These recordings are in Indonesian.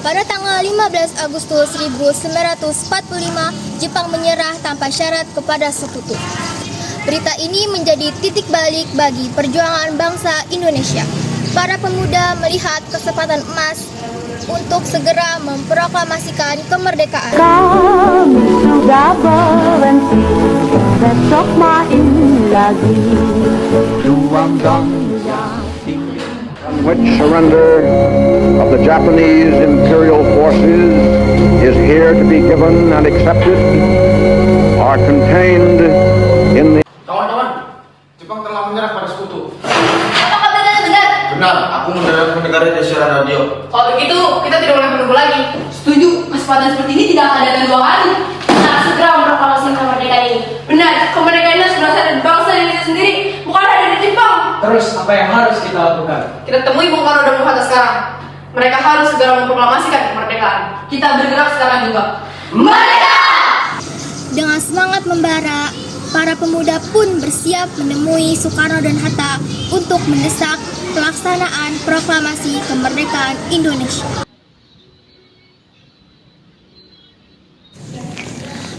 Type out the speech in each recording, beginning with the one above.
Pada tanggal 15 Agustus 1945, Jepang menyerah tanpa syarat kepada sekutu. Berita ini menjadi titik balik bagi perjuangan bangsa Indonesia. Para pemuda melihat kesempatan emas untuk segera memproklamasikan kemerdekaan. Kami sudah berhenti, besok main lagi. Juang dong which surrender of the Japanese imperial forces is here to be given and accepted are contained in the... Kawan-kawan, Jepang telah menyerah pada sekutu. Apakah benar? Benar, aku mendengarnya dari siaran radio. Kalau begitu, kita tidak boleh menunggu lagi. Setuju, kesempatan seperti ini tidak akan datang dua kali. Kita harus segera memproklamasikan kemerdekaan ini. Benar, kemerdekaan ini harus berasal dari bangsa Indonesia sendiri, bukan dari Jepang. Terus, apa yang harus kita lakukan? Kita temui Bung Karno dan Bung Hatta sekarang. Mereka harus segera memproklamasikan kemerdekaan. Kita bergerak sekarang juga. Merdeka! Dengan semangat membara, para pemuda pun bersiap menemui Soekarno dan Hatta untuk mendesak pelaksanaan proklamasi kemerdekaan Indonesia.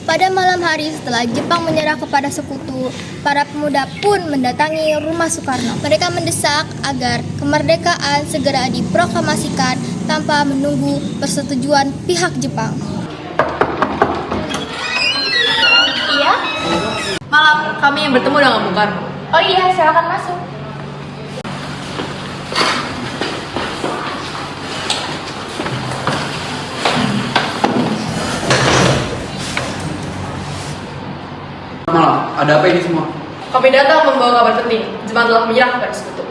Pada malam hari setelah Jepang menyerah kepada sekutu, para pemuda pun mendatangi rumah Soekarno. Mereka mendesak agar kemerdekaan segera diproklamasikan tanpa menunggu persetujuan pihak Jepang. Iya? Malam kami yang bertemu dengan Bung Karno. Oh iya, silakan masuk. Malam, ada apa ini semua? Kami datang membawa kabar penting. Jepang telah menyerah kepada sekutu.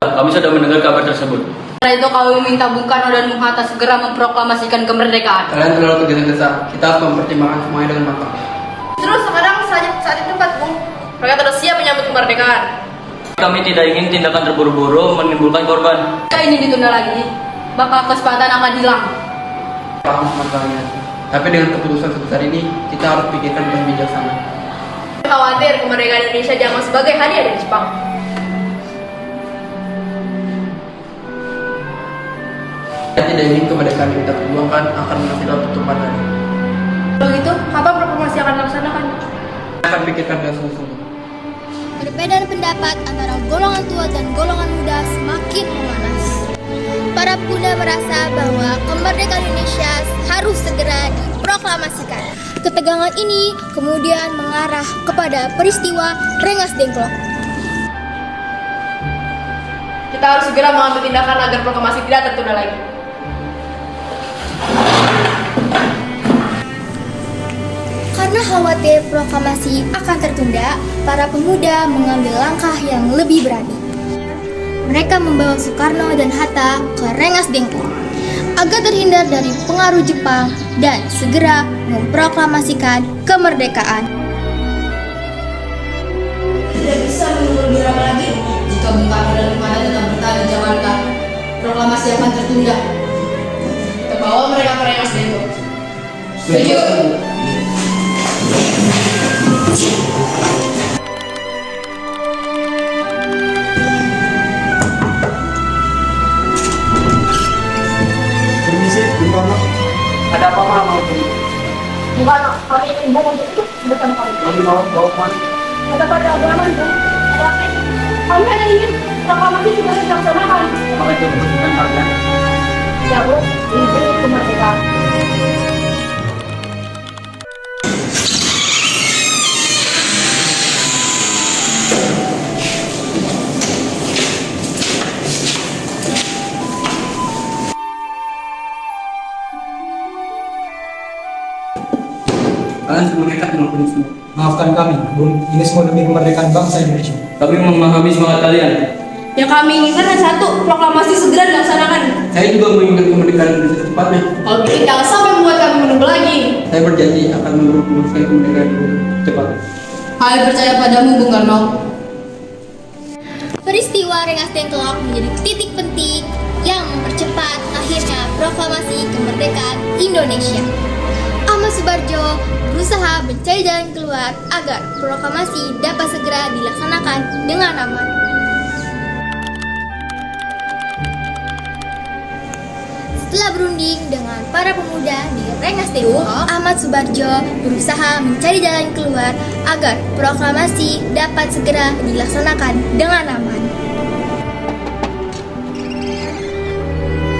Kami sudah mendengar kabar tersebut. Karena itu kami meminta Bung Karno dan Bung Hatta segera memproklamasikan kemerdekaan. Kalian terlalu tergesa-gesa. Kita harus mempertimbangkan semuanya dengan matang. Terus sekarang saat itu tempat Bung. Mereka terus siap menyambut kemerdekaan. Kami tidak ingin tindakan terburu-buru menimbulkan korban. Jika ini ditunda lagi, maka kesempatan akan hilang. Paham masalahnya. Tapi dengan keputusan sebesar ini, kita harus pikirkan dengan bijaksana. Khawatir kemerdekaan Indonesia dianggap sebagai hadiah dari Jepang. Kita tidak ingin kemerdekaan yang kita perjuangkan akan menghasilkan tutupan hari. Kalau gitu, kapan proklamasi akan dilaksanakan? Kita akan pikirkan dengan sungguh-sungguh. Perbedaan pendapat antara golongan tua dan golongan muda semakin memanas. Para pemuda merasa bahwa kemerdekaan Indonesia harus segera diproklamasikan. Ketegangan ini kemudian mengarah kepada peristiwa Rengas Dengklok. Kita harus segera mengambil tindakan agar proklamasi tidak tertunda lagi. Karena khawatir proklamasi akan tertunda, para pemuda mengambil langkah yang lebih berani. Mereka membawa Soekarno dan Hatta ke Rengas Dengklok agar terhindar dari pengaruh Jepang dan segera memproklamasikan kemerdekaan. Tidak bisa menunggu lebih lama lagi. Jika Bung Karno dan Bung Hatta tetap bertahan di Jakarta, proklamasi akan tertunda. Kita bawa mereka ke Rengas Dengklok. Setuju? Permisi, Bung Karno. Ada apa malam? Bung Karno, kami ingin Bung untuk ikut bersama kami. Kami mau bawa kemana? Ada pada agama Bung. Ada apa ini? Kami hanya ingin proklamasi segera dilaksanakan. Apakah itu membutuhkan harga? Ya Bung, ini kemerdekaan. Kalian semua nekat melakukan ini semua. Maafkan kami, Bung. Ini semua demi kemerdekaan bangsa Indonesia. Kami memahami semangat kalian. Yang kami inginkan hanya satu, proklamasi segera dilaksanakan. Saya juga menginginkan kemerdekaan Indonesia secepatnya. Kalau begitu jangan sampai membuat kami menunggu lagi. Saya berjanji akan memproklamasikan kemerdekaan cepat. Kami percaya padamu, Bung Karno. Peristiwa Rengas Dengklok menjadi titik penting yang mempercepat akhirnya proklamasi kemerdekaan Indonesia. Ahmad Subarjo berusaha mencari jalan keluar agar proklamasi dapat segera dilaksanakan dengan aman. Setelah berunding dengan para pemuda di Rengas Dengklok, Ahmad Subarjo berusaha mencari jalan keluar agar proklamasi dapat segera dilaksanakan dengan aman.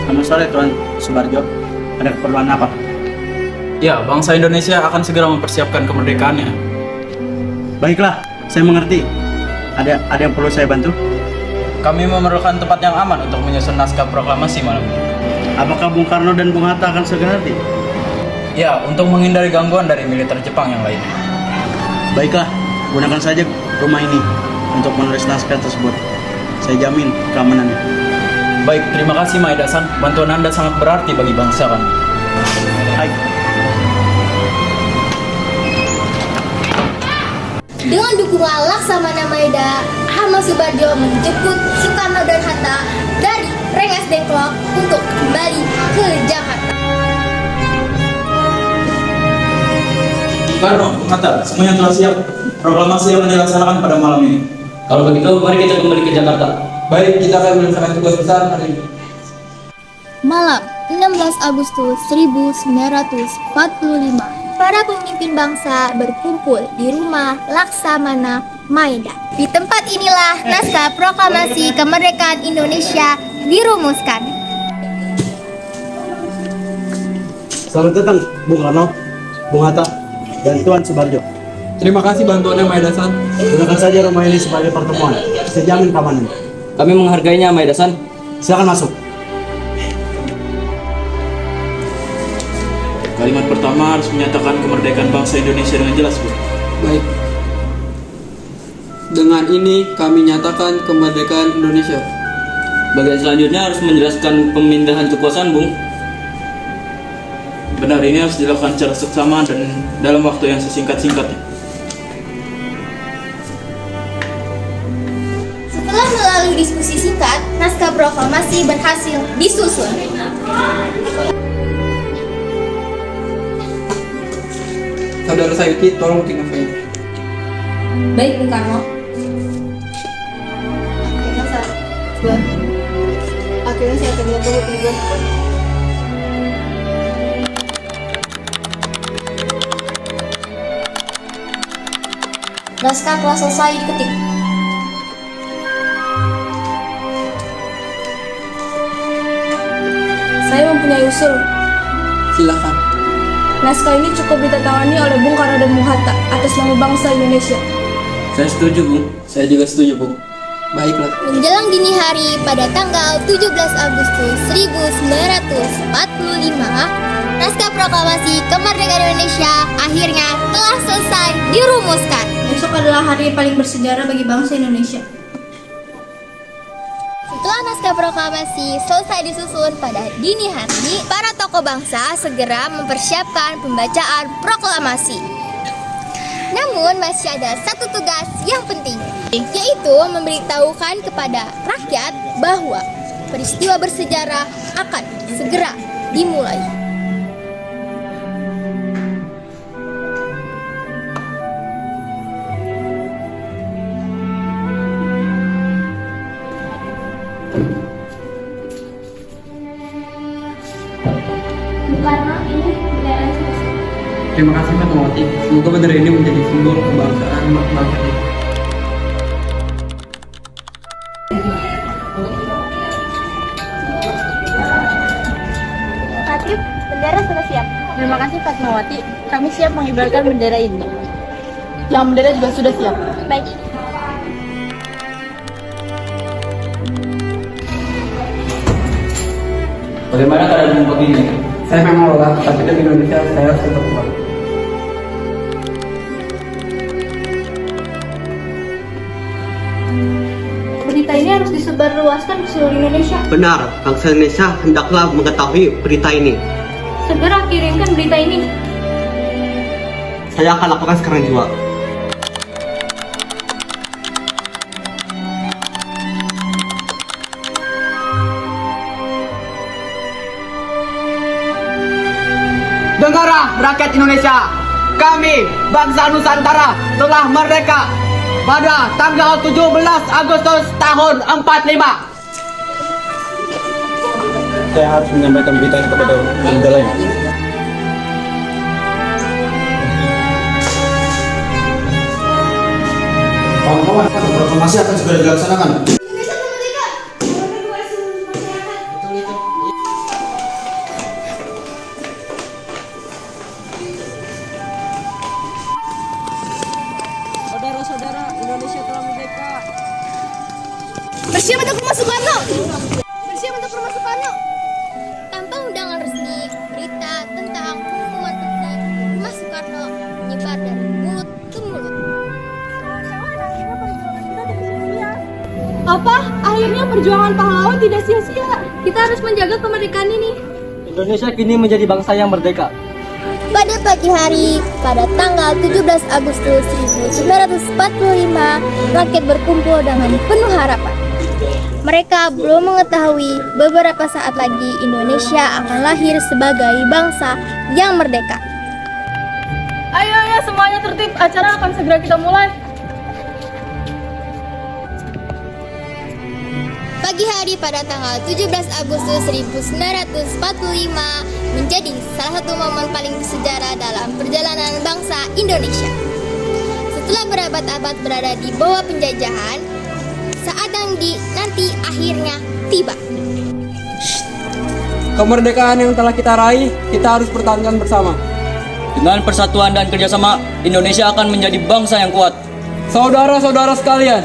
Selamat sore Tuan Subarjo, ada keperluan apa? Ya, bangsa Indonesia akan segera mempersiapkan kemerdekaannya. Baiklah, saya mengerti. Ada yang perlu saya bantu? Kami memerlukan tempat yang aman untuk menyusun naskah proklamasi malam ini. Apakah Bung Karno dan Bung Hatta akan segera hadir? Ya, untuk menghindari gangguan dari militer Jepang yang lainnya. Baiklah, gunakan saja rumah ini untuk menulis naskah tersebut. Saya jamin keamanannya. Baik, terima kasih Maeda-san. Bantuan Anda sangat berarti bagi bangsa kami. Baik. Dengan dukungan Laksamana Maeda, Ahmad Subarjo menjemput Soekarno dan Hatta dari Rengas Dengklok untuk kembali ke Jakarta. Soekarno, Bung Hatta, semuanya telah siap. Proklamasi akan dilaksanakan pada malam ini. Kalau begitu, mari kita kembali ke Jakarta. Baik, kita akan melaksanakan tugas besar hari ini. Malam 16 Agustus 1945, para pemimpin bangsa berkumpul di rumah Laksamana Maeda. Di tempat inilah naskah proklamasi kemerdekaan Indonesia dirumuskan. Selamat datang Bung Karno, Bung Hatta, dan Tuan Subarjo. Terima kasih bantuannya Maeda-san. Gunakan saja rumah ini sebagai pertemuan. Saya jamin keamanan. Kami menghargainya, Maeda-san. Silakan masuk. Kalimat pertama harus menyatakan kemerdekaan bangsa Indonesia dengan jelas, Bu. Baik. Dengan ini kami nyatakan kemerdekaan Indonesia. Bagian selanjutnya harus menjelaskan pemindahan kekuasaan, Bung. Benar, ini harus dilakukan secara seksama dan dalam waktu yang sesingkat-singkatnya. Setelah melalui diskusi singkat, naskah proklamasi berhasil disusun. Saudara Sayuti, tolong tinggalkan ini. Baik, Bung Karno. Akhirnya saya akan melakukan tugas. Naskah telah selesai diketik. Saya mempunyai usul. Silakan. Naskah ini cukup ditandatangani oleh Bung Karno dan Bung Hatta atas nama bangsa Indonesia. Saya setuju, Bung. Saya juga setuju, Bung. Baiklah. Menjelang dini hari pada tanggal 17 Agustus 1945, naskah proklamasi kemerdekaan Indonesia akhirnya telah selesai dirumuskan. Besok adalah hari paling bersejarah bagi bangsa Indonesia. Setelah naskah proklamasi selesai disusun pada dini hari, para tokoh bangsa segera mempersiapkan pembacaan proklamasi. Namun masih ada satu tugas yang penting, yaitu memberitahukan kepada rakyat bahwa peristiwa bersejarah akan segera dimulai. Terima kasih Fatmawati. Semoga bendera ini menjadi simbol kebangsaan bangsa ini. Hatip, bendera sudah siap. Terima kasih Fatmawati. Kami siap mengibarkan bendera ini. Yang bendera juga sudah siap. Baik. Bagaimana keadaan Bung begini? Saya memang lelah, tapi demi Indonesia saya harus tetap kuat. Berita ini harus disebarluaskan di seluruh Indonesia. Benar, bangsa Indonesia hendaklah mengetahui berita ini. Segera kirimkan berita ini. Saya akan lakukan sekarang juga. Dengarlah rakyat Indonesia, kami bangsa Nusantara telah merdeka pada tanggal 17 Agustus tahun 45. saya harus menyampaikan berita ini kepada pemuda lain. Kawan-kawan, proklamasi akan segera dilaksanakan. Saudara-saudara, Indonesia telah merdeka. Bersiap untuk rumah Soekarno. Bersiap untuk rumah Soekarno. Tanpa undangan resmi, berita tentang pengumuman penting rumah Soekarno menyebar dari mulut ke mulut. Apa? Akhirnya perjuangan pahlawan tidak sia-sia. Kita harus menjaga kemerdekaan ini. Indonesia kini menjadi bangsa yang merdeka. Pada pagi hari, pada tanggal 17 Agustus 1945, rakyat berkumpul dengan penuh harapan. Mereka belum mengetahui beberapa saat lagi Indonesia akan lahir sebagai bangsa yang merdeka. Ayo semuanya tertib, acara akan segera kita mulai. Pagi hari pada tanggal 17 Agustus 1945 menjadi salah satu momen paling bersejarah dalam perjalanan bangsa Indonesia. Setelah berabad-abad berada di bawah penjajahan, saat yang nanti akhirnya tiba. Kemerdekaan yang telah kita raih, kita harus pertahankan bersama. Dengan persatuan dan kerjasama, Indonesia akan menjadi bangsa yang kuat. Saudara-saudara sekalian,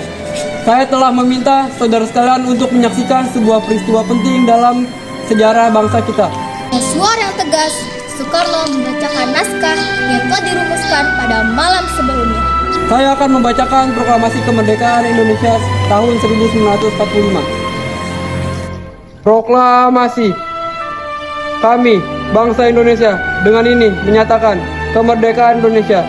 saya telah meminta saudara sekalian untuk menyaksikan sebuah peristiwa penting dalam sejarah bangsa kita. Dengan suara yang tegas, Soekarno membacakan naskah yang telah dirumuskan pada malam sebelumnya. Saya akan membacakan proklamasi kemerdekaan Indonesia tahun 1945. Proklamasi. Kami, bangsa Indonesia, dengan ini menyatakan kemerdekaan Indonesia.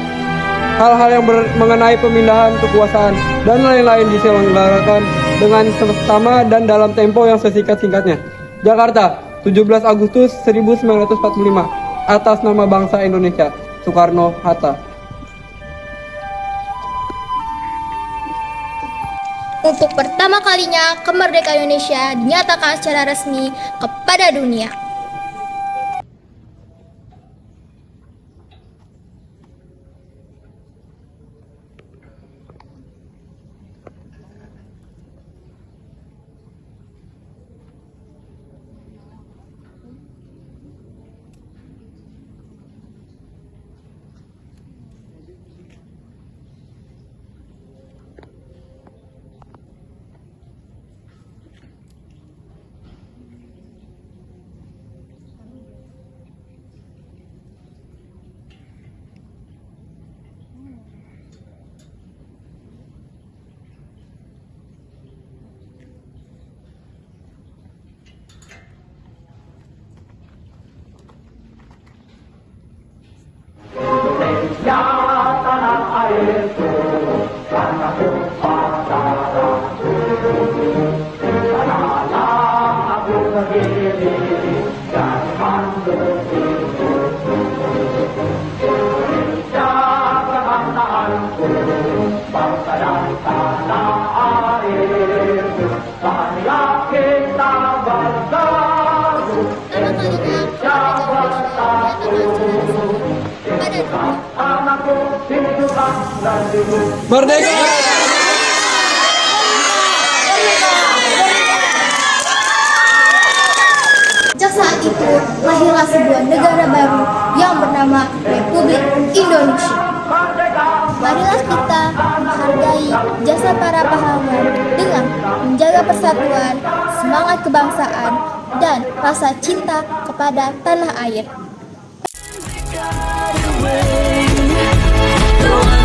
Hal-hal yang mengenai pemindahan kekuasaan dan lain-lain diselenggarakan dengan sama dan dalam tempo yang sesingkat-singkatnya. Jakarta, 17 Agustus 1945. Atas nama bangsa Indonesia, Soekarno-Hatta. Untuk pertama kalinya, kemerdekaan Indonesia dinyatakan secara resmi kepada dunia. Merdeka! Sejak saat itu, lahirlah sebuah negara baru yang bernama Republik Indonesia. Marilah kita menghargai jasa para pahlawan dengan menjaga persatuan, semangat kebangsaan, dan rasa cinta kepada tanah air. The one